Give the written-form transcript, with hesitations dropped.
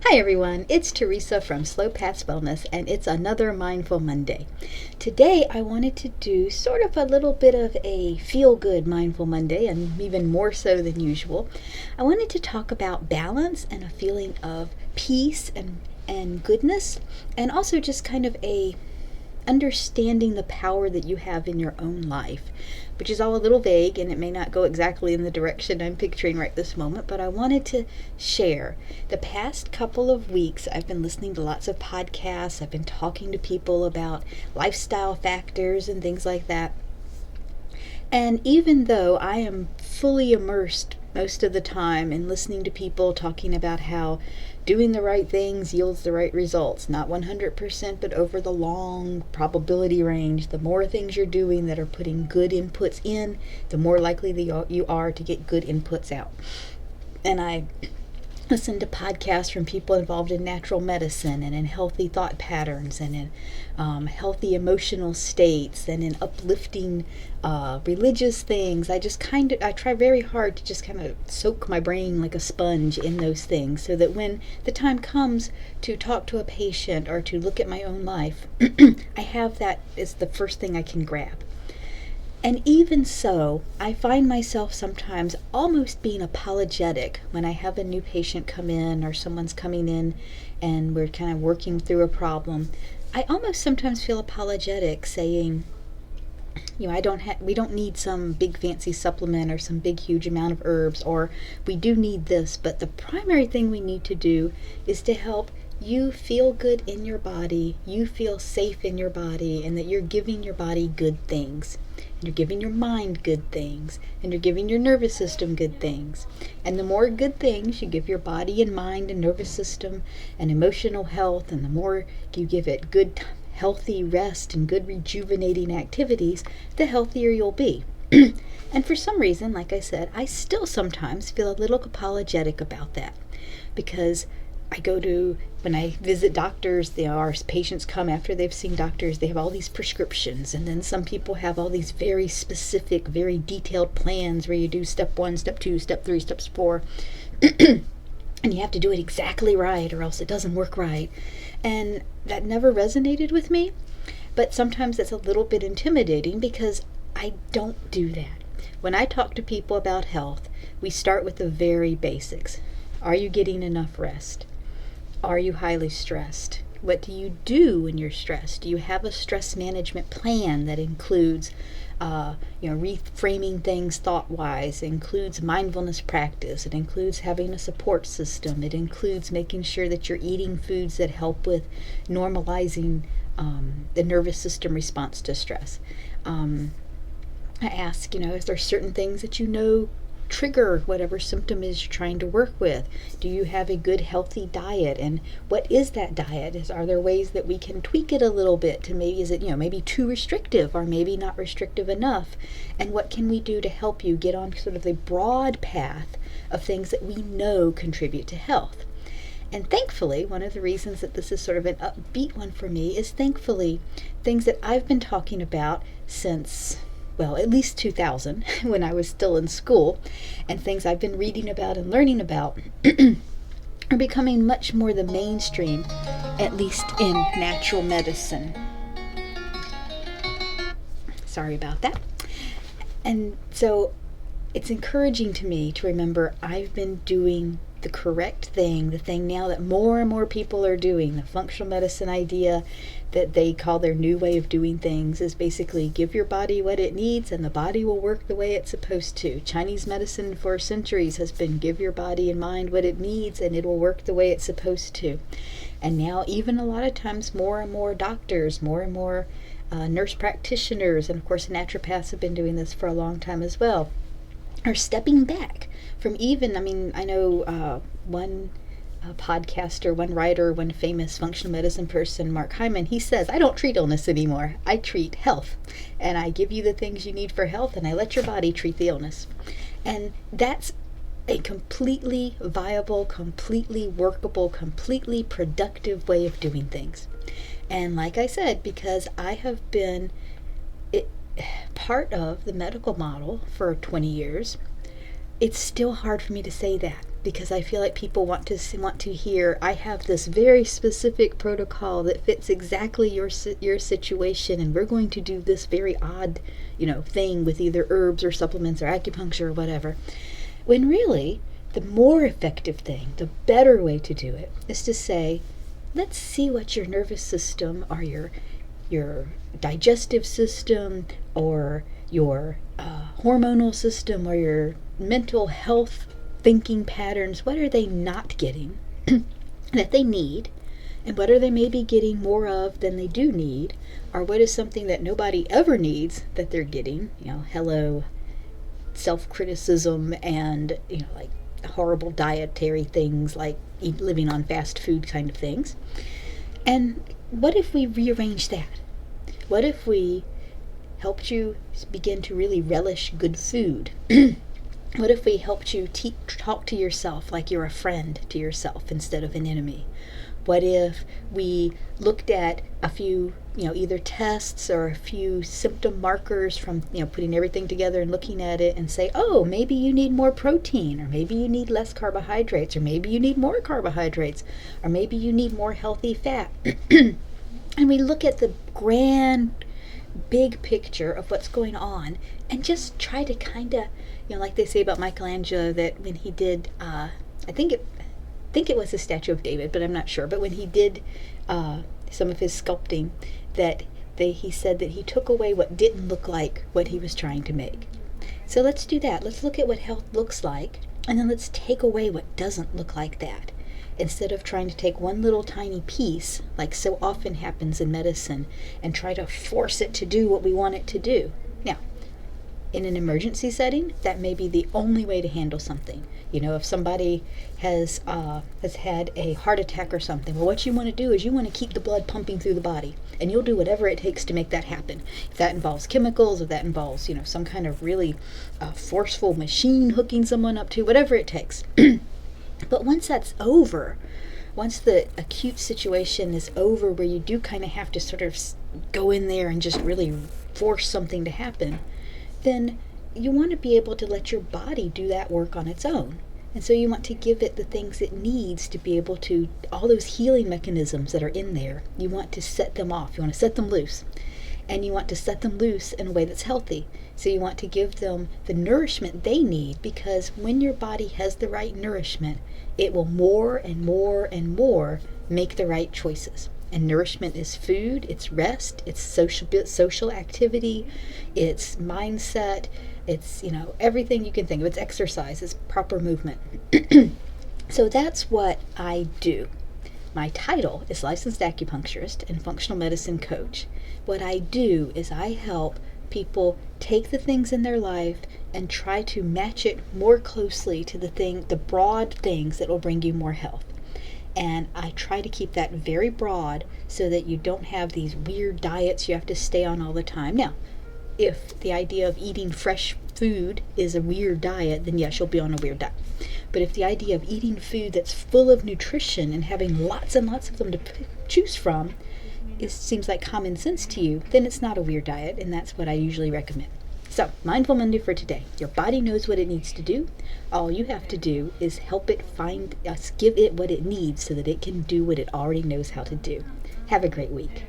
Hi everyone, it's Teresa from Slow Paths Wellness, and it's another Mindful Monday. Today I wanted to do sort of a little bit of a feel-good Mindful Monday, and even more so than usual. I wanted to talk about balance and a feeling of peace and goodness, and also just kind of a understanding the power that you have in your own life, which is all a little vague and it may not go exactly in the direction I'm picturing right this moment, but I wanted to share. The past couple of weeks I've been listening to lots of podcasts. I've been talking to people about lifestyle factors and things like that. And even though I am fully immersed most of the time in listening to people talking about how doing the right things yields the right results, not 100%, but over the long probability range, the more things you're doing that are putting good inputs in, the more likely you are to get good inputs out. And I listen to podcasts from people involved in natural medicine and in healthy thought patterns and in healthy emotional states and in uplifting religious things. I try very hard to just kind of soak my brain like a sponge in those things so that when the time comes to talk to a patient or to look at my own life, I have that as the first thing I can grab. And even so, I find myself sometimes almost being apologetic when I have a new patient come in or someone's coming in and we're kind of working through a problem. I almost sometimes feel apologetic saying, we don't need some big fancy supplement or some big huge amount of herbs, or we do need this, but the primary thing we need to do is to help you feel good in your body, you feel safe in your body, and that you're giving your body good things. You're giving your mind good things, and you're giving your nervous system good things. And the more good things you give your body and mind and nervous system and emotional health, and the more you give it good, healthy rest and good rejuvenating activities, the healthier you'll be. And for some reason, like I said, I still sometimes feel a little apologetic about that, because when I visit doctors, our patients come after they've seen doctors, they have all these prescriptions, and then some people have all these very specific, very detailed plans where you do step 1, step 2, step 3, steps 4, and you have to do it exactly right or else it doesn't work right. And that never resonated with me, but sometimes it's a little bit intimidating because I don't do that. When I talk to people about health, we start with the very basics. Are you getting enough rest? Are you highly stressed? What do you do when you're stressed? Do you have a stress management plan that includes reframing things thought-wise? It includes mindfulness practice. It includes having a support system. It includes making sure that you're eating foods that help with normalizing the nervous system response to stress. I ask, is there certain things that trigger whatever symptom is you're trying to work with? Do you have a good healthy diet, and what is that diet? Are there ways that we can tweak it a little bit to is it maybe too restrictive or maybe not restrictive enough? And what can we do to help you get on sort of the broad path of things that we know contribute to health? And thankfully, one of the reasons that this is sort of an upbeat one for me is thankfully things that I've been talking about since at least 2000, when I was still in school, and things I've been reading about and learning about are becoming much more the mainstream, at least in natural medicine. Sorry about that. And so it's encouraging to me to remember I've been doing the correct thing, the thing now that more and more people are doing. The functional medicine idea that they call their new way of doing things is basically give your body what it needs and the body will work the way it's supposed to. Chinese medicine for centuries has been give your body and mind what it needs and it will work the way it's supposed to. And now even a lot of times more and more doctors, more and more nurse practitioners, and of course naturopaths have been doing this for a long time as well, are stepping back from I know one podcaster, one writer, one famous functional medicine person, Mark Hyman, he says, I don't treat illness anymore. I treat health. And I give you the things you need for health, and I let your body treat the illness. And that's a completely viable, completely workable, completely productive way of doing things. And like I said, because I have been part of the medical model for 20 years, it's still hard for me to say that. because I feel like people want to hear, I have this very specific protocol that fits exactly your situation, and we're going to do this very odd, thing with either herbs or supplements or acupuncture or whatever. When really, the more effective thing, the better way to do it, is to say, let's see what your nervous system or your digestive system or your hormonal system or your mental health thinking patterns, what are they not getting that they need, and what are they maybe getting more of than they do need, or what is something that nobody ever needs that they're getting, hello, self-criticism and, like horrible dietary things like living on fast food kind of things. And what if we rearrange that? What if we helped you begin to really relish good food? What if we helped you talk to yourself like you're a friend to yourself instead of an enemy? What if we looked at a few, either tests or a few symptom markers from, putting everything together and looking at it and say, oh, maybe you need more protein, or maybe you need less carbohydrates, or maybe you need more carbohydrates, or maybe you need more healthy fat. And we look at the grand big picture of what's going on and just try to kind of, like they say about Michelangelo, that when he did, I think it was the Statue of David, but I'm not sure. But when he did some of his sculpting, that he said that he took away what didn't look like what he was trying to make. So let's do that. Let's look at what health looks like, and then let's take away what doesn't look like that. Instead of trying to take one little tiny piece, like so often happens in medicine, and try to force it to do what we want it to do. Now, in an emergency setting, that may be the only way to handle something. If somebody has had a heart attack or something, well, what you want to do is you want to keep the blood pumping through the body, and you'll do whatever it takes to make that happen. If that involves chemicals, if that involves, some kind of really forceful machine hooking someone up to, whatever it takes. But once that's over, once the acute situation is over where you do kind of have to sort of go in there and just really force something to happen, then you want to be able to let your body do that work on its own. And so you want to give it the things it needs to be able to, all those healing mechanisms that are in there, you want to set them off. You want to set them loose. And you want to set them loose in a way that's healthy. So you want to give them the nourishment they need, because when your body has the right nourishment, it will more and more and more make the right choices. And nourishment is food, it's rest, it's social activity, it's mindset, it's, everything you can think of. It's exercise, it's proper movement. So that's what I do. My title is Licensed Acupuncturist and Functional Medicine Coach. What I do is I help people take the things in their life and try to match it more closely to the broad things that will bring you more health. And I try to keep that very broad so that you don't have these weird diets you have to stay on all the time. Now, if the idea of eating fresh food is a weird diet, then yes, you'll be on a weird diet. But if the idea of eating food that's full of nutrition and having lots and lots of them to choose from seems like common sense to you, then it's not a weird diet, and that's what I usually recommend. So, Mindful Monday for today. Your body knows what it needs to do. All you have to do is help it give it what it needs so that it can do what it already knows how to do. Have a great week.